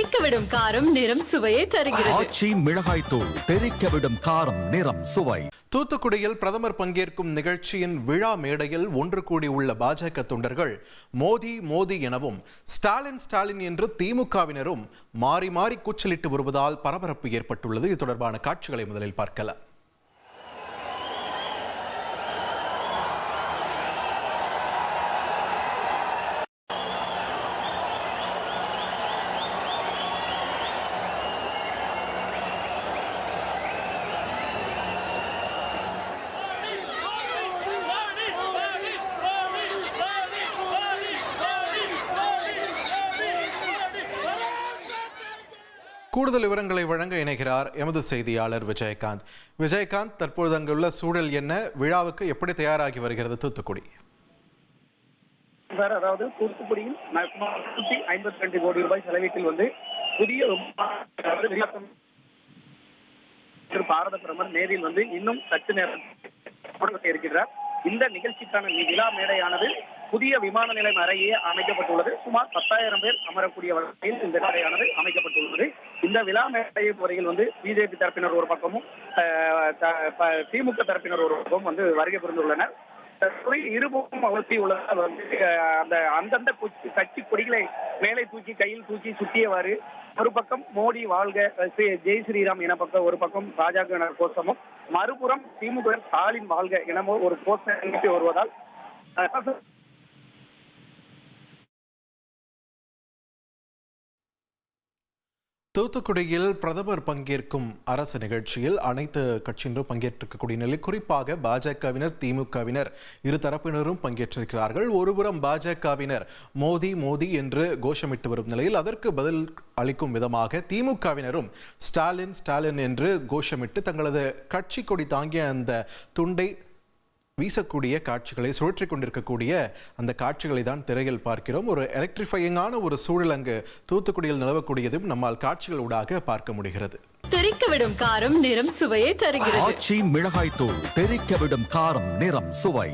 தெறிக்கவிடும் காரம் நிறம் சுவையை தருகிறது. ஆச்சி மிளகாய் தூள் தெறிக்கவிடும் காரம் நிறம் சுவை. தூத்துக்குடியில் பிரதமர் பங்கேற்கும் நிகழ்ச்சியின் விழா மேடையில் ஒன்று கூடியுள்ள பாஜக தொண்டர்கள் மோடி மோடி எனவும் ஸ்டாலின் ஸ்டாலின் என்று திமுகவினரும் மாறி மாறி கூச்சலிட்டு வருவதால் பரபரப்பு ஏற்பட்டுள்ளது. இது தொடர்பான காட்சிகளை முதலில் பார்க்கலாம். கூடுதல் விவரங்களை வழங்க இணைகிறார் எமது செய்தியாளர் விஜயகாந்த். விஜயகாந்த், தற்பொழுது அங்குள்ள சூழல் என்ன? விழாவுக்கு எப்படி தயாராகி வருகிறது தூத்துக்குடி? அதாவது தூத்துக்குடியில் 52 கோடி ரூபாய் செலவீட்டில் புதிய பாரத பிரதமர் நேரில் இன்னும் சற்று நேரம் இருக்கிறார். இந்த நிகழ்ச்சிக்கான விழா மேடையானது புதிய விமான நிலையம் அறையே அமைக்கப்பட்டுள்ளது. சுமார் 10,000 பேர் அமரக்கூடிய வகையில் இந்த மேடையானது அமைக்கப்பட்டுள்ளது. இந்த விழா மேடை வரையில் பிஜேபி தரப்பினர் ஒரு பக்கமும் திமுக தரப்பினர் ஒரு பக்கமும் வருகை புரிந்துள்ளனர். இருபுறம் அவசியுள்ளதால் அந்த அந்தந்த கட்சி கொடிகளை மேலே தூக்கி கையில் தூக்கி சுற்றியவாறு ஒரு பக்கம் மோடி வாழ்க ஜெய் ஸ்ரீராம் என பக்கம் ஒரு பக்கம் பாஜக கோஷமும், மறுபுறம் திமுக ஸ்டாலின் வாழ்க எனமோ ஒரு கோஷம் வருவதால் தூத்துக்குடியில் பிரதமர் பங்கேற்கும் அரசு நிகழ்ச்சியில் அனைத்து கட்சியினரும் பங்கேற்றிருக்கக்கூடிய நிலை, குறிப்பாக பாஜகவினர் திமுகவினர் இரு தரப்பினரும் பங்கேற்றிருக்கிறார்கள். ஒருபுறம் பாஜகவினர் மோடி மோடி என்று கோஷமிட்டு வரும் நிலையில் அதற்கு பதில் அளிக்கும் விதமாக திமுகவினரும் ஸ்டாலின் ஸ்டாலின் என்று கோஷமிட்டு தங்களது கட்சி கொடி தாங்கிய அந்த துண்டை வீசக்கூடிய காட்சிகளை, சுழற்றிக் கொண்டிருக்கக்கூடிய அந்த காட்சிகளை தான் திரையில் பார்க்கிறோம். ஒரு எலக்ட்ரிஃபையிங்கான ஒரு சூழல் அங்கு தூத்துக்குடியில் நிலவக்கூடியதும் நம்மால் காட்சிகள் ஊடாக பார்க்க முடிகிறது. தெறிக்கவிடும் காரம் நிறம் சுவையை தருகிறது. ஆச்சி மிளகாய் தூள் தெறிக்கவிடும் காரம் நிறம் சுவை.